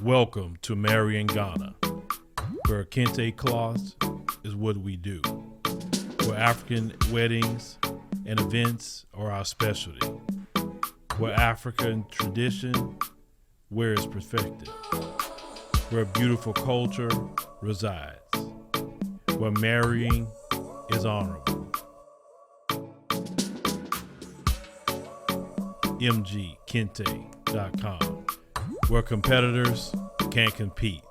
Welcome to Marian Ghana, where kente cloths is what we do, where African weddings and events are our specialty, where African tradition wears perfected, where beautiful culture resides, where marrying is honorable. MGKente.com, where competitors can't compete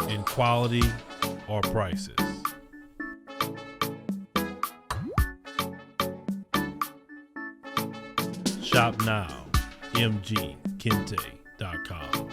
in quality or prices. Shop now, MGKente.com.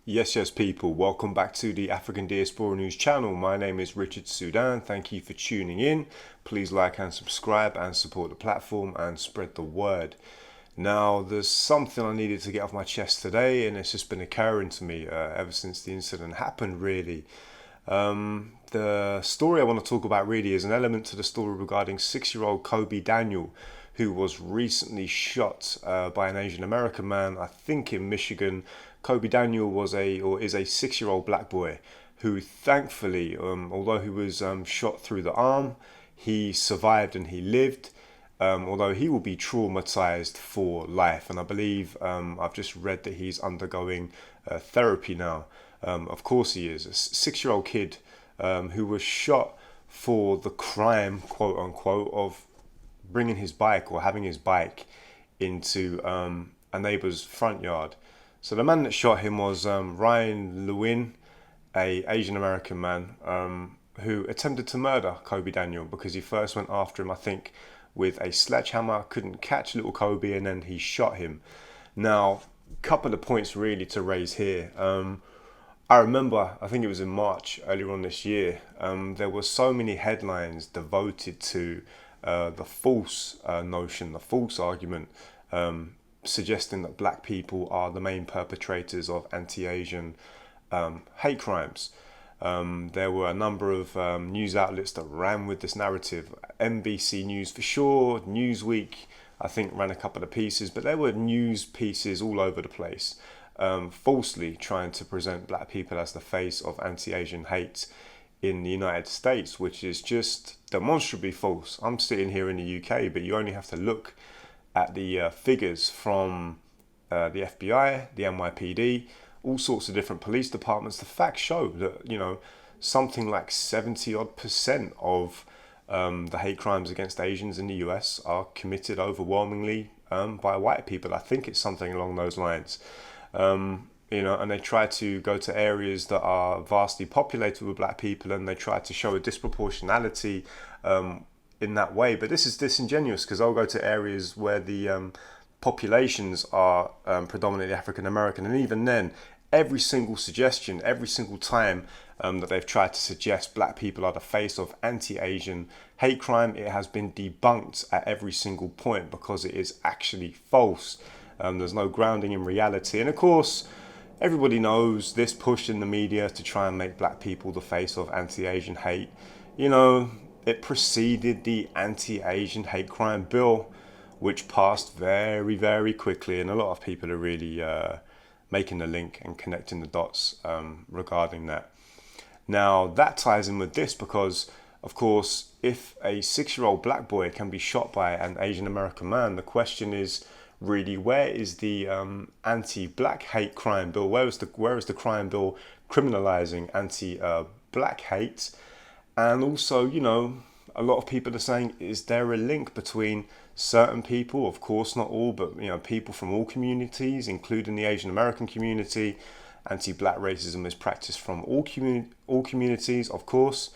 Yes, people, welcome back to the African Diaspora News channel. My name is Richard Sudan. Thank you for tuning in. Please like and subscribe and support the platform and spread the word. Now, there's something I needed to get off my chest today, and it's just been occurring to me ever since the incident happened, really. The story I want to talk about really is an element to the story regarding 6-year-old Kobe Daniel, who was recently shot by an Asian American man, I think in Michigan. Kobe Daniel is a 6-year-old black boy who thankfully, although he was shot through the arm, he survived and he lived, although he will be traumatized for life. And I believe I've just read that he's undergoing therapy now. Of course he is. A 6-year-old kid who was shot for the crime, quote unquote, of bringing his bike or having his bike into a neighbor's front yard. So the man that shot him was Ryan Lewin, a Asian American man who attempted to murder Kobe Daniel because he first went after him, I think, with a sledgehammer, couldn't catch little Kobe, and then he shot him. Now, a couple of points really to raise here. I remember, I think it was in March earlier on this year, there were so many headlines devoted to the false notion, the false argument, suggesting that black people are the main perpetrators of anti-Asian hate crimes. There were a number of news outlets that ran with this narrative. NBC News for sure, Newsweek I think ran a couple of pieces, but there were news pieces all over the place, falsely trying to present black people as the face of anti-Asian hate in the United States, which is just demonstrably false. I'm sitting here in the UK, but you only have to look at the figures from the FBI, the NYPD, all sorts of different police departments. The facts show that, something like 70% of the hate crimes against Asians in the US are committed overwhelmingly by white people. I think it's something along those lines. And they try to go to areas that are vastly populated with black people, and they try to show a disproportionality in that way. But this is disingenuous, because I'll go to areas where the populations are predominantly African American, and even then, every single suggestion, every single time that they've tried to suggest black people are the face of anti-Asian hate crime, it has been debunked at every single point because it is actually false. There's no grounding in reality. And of course, everybody knows this push in the media to try and make black people the face of anti-Asian hate. It preceded the anti-Asian hate crime bill, which passed very, very quickly. And a lot of people are really making the link and connecting the dots regarding that. Now, that ties in with this because, of course, if a 6-year-old black boy can be shot by an Asian American man, the question is really, where is the anti-black hate crime bill? Where is the crime bill criminalizing anti-black hate? And also, a lot of people are saying, is there a link between certain people, of course not all, but people from all communities, including the Asian American community? Anti-black racism is practiced from all communities, of course.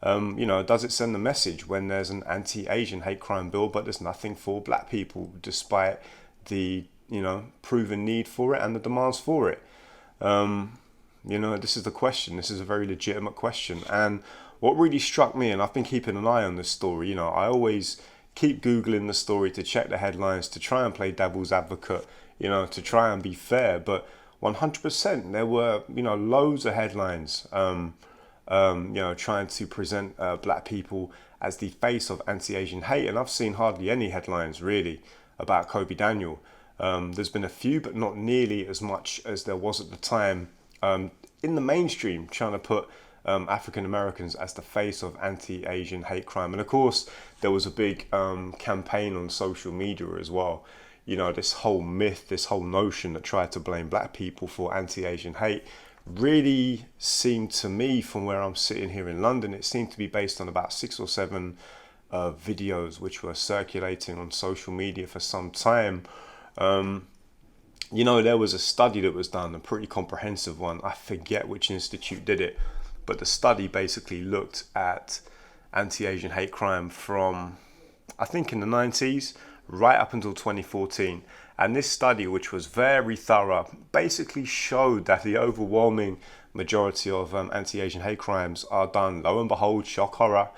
Does it send a message when there's an anti-Asian hate crime bill, but there's nothing for black people, despite the proven need for it and the demands for it? This is the question. This is a very legitimate question. And what really struck me, and I've been keeping an eye on this story, I always keep Googling the story to check the headlines, to try and play devil's advocate, to try and be fair. But 100%, there were, loads of headlines trying to present black people as the face of anti-Asian hate. And I've seen hardly any headlines really about Kobe Daniel. There's been a few, but not nearly as much as there was at the time in the mainstream, trying to put African Americans as the face of anti-Asian hate crime. And of course, there was a big campaign on social media as well. This whole myth, this whole notion that tried to blame black people for anti-Asian hate really seemed to me, from where I'm sitting here in London, it seemed to be based on about 6 or 7 videos which were circulating on social media for some time. There was a study that was done, a pretty comprehensive one. I forget which institute did it, but the study basically looked at anti-Asian hate crime from, I think, in the 90s right up until 2014. And this study, which was very thorough, basically showed that the overwhelming majority of anti-Asian hate crimes are done, lo and behold, shock horror,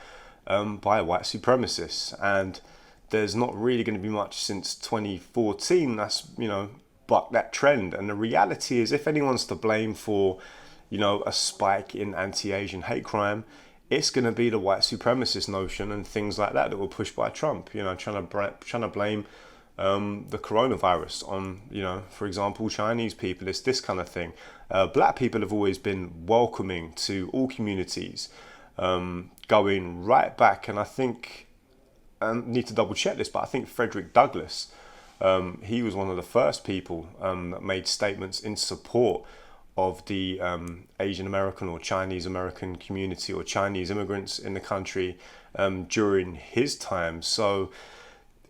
by white supremacists. And there's not really going to be much since 2014 that's, bucked that trend. And the reality is, if anyone's to blame for, a spike in anti-Asian hate crime, it's going to be the white supremacist notion and things like that were pushed by Trump, trying to blame the coronavirus on, for example, Chinese people. It's this kind of thing. Black people have always been welcoming to all communities, going right back. And I think, I need to double check this, but I think Frederick Douglass, he was one of the first people that made statements in support of the Asian American or Chinese American community or Chinese immigrants in the country during his time. So,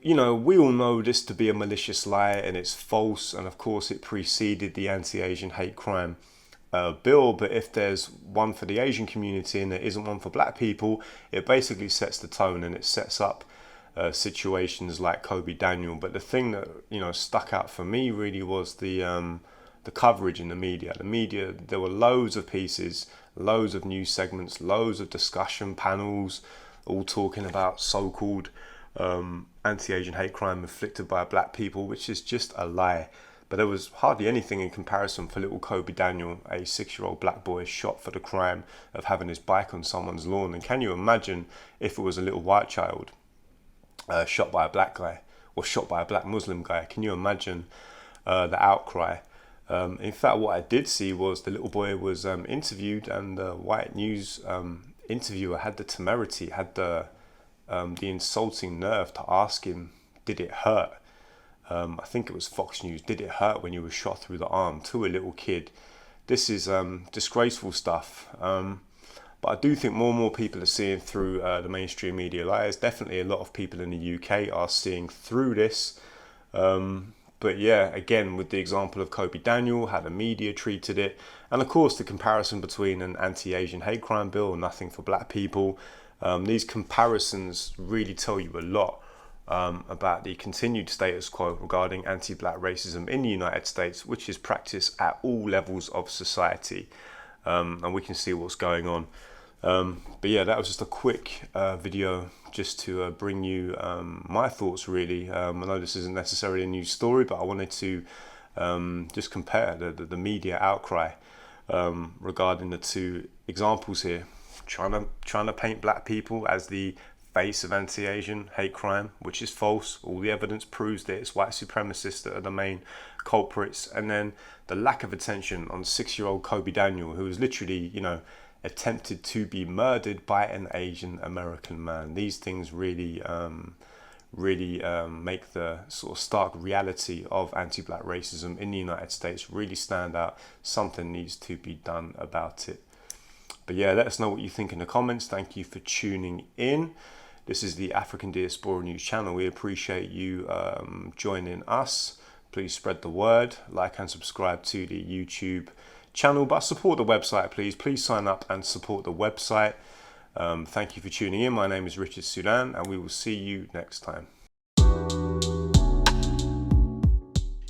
we all know this to be a malicious lie and it's false. And of course, it preceded the anti-Asian hate crime bill. But if there's one for the Asian community and there isn't one for black people, it basically sets the tone and it sets up situations like Kobe Daniel. But the thing that, stuck out for me really was the coverage in the media. There were loads of pieces, loads of news segments, loads of discussion panels, all talking about so-called anti-Asian hate crime inflicted by black people, which is just a lie. But there was hardly anything in comparison for little Kobe Daniel, a 6-year-old black boy shot for the crime of having his bike on someone's lawn. And can you imagine if it was a little white child shot by a black guy or shot by a black Muslim guy? Can you imagine the outcry? In fact, what I did see was the little boy was interviewed, and the white news interviewer had the temerity, had the insulting nerve to ask him, did it hurt? I think it was Fox News. Did it hurt when you were shot through the arm? To a little kid. This is disgraceful stuff. But I do think more and more people are seeing through the mainstream media lies. Definitely a lot of people in the UK are seeing through this. But yeah, again, with the example of Kobe Daniel, how the media treated it, and of course the comparison between an anti-Asian hate crime bill, nothing for black people. These comparisons really tell you a lot about the continued status quo regarding anti-black racism in the United States, which is practiced at all levels of society. And we can see what's going on. But yeah, that was just a quick video just to bring you my thoughts, really. I know this isn't necessarily a news story, but I wanted to just compare the media outcry regarding the two examples here. Trying to paint black people as the face of anti-Asian hate crime, which is false. All the evidence proves that it's white supremacists that are the main culprits. And then the lack of attention on 6-year-old Kobe Daniel, who was literally, attempted to be murdered by an Asian American man. These things really make the sort of stark reality of anti-black racism in the United States really stand out. Something needs to be done about it. But yeah, let us know what you think in the comments. Thank you for tuning in. This is the African Diaspora News channel. We appreciate you joining us. Please spread the word, like and subscribe to the YouTube channel, but support the website, please. Please sign up and support the website. Thank you for tuning in. My name is Richard Sudan, and we will see you next time.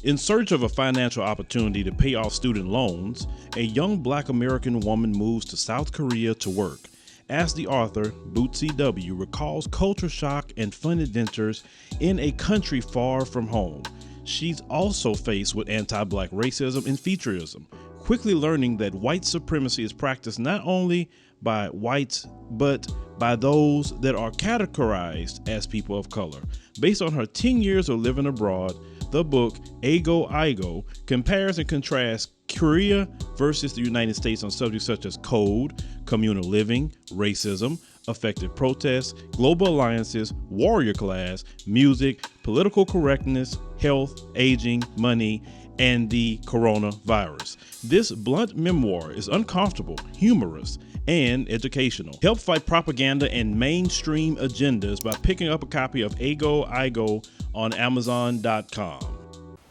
In search of a financial opportunity to pay off student loans, a young Black American woman moves to South Korea to work. As the author, Bootsy W. recalls culture shock and fun adventures in a country far from home. She's also faced with anti-Black racism and featureism, quickly learning that white supremacy is practiced not only by whites, but by those that are categorized as people of color. Based on her 10 years of living abroad, the book Ago Igo compares and contrasts Korea versus the United States on subjects such as code, communal living, racism, effective protests, global alliances, warrior class, music, political correctness, health, aging, money, and the coronavirus. This blunt memoir is uncomfortable, humorous, and educational. Help fight propaganda and mainstream agendas by picking up a copy of Ago Igo on Amazon.com.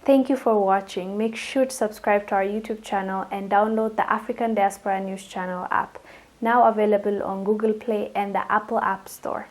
Thank you for watching. Make sure to subscribe to our YouTube channel and download the African Diaspora News Channel app, now available on Google Play and the Apple App Store.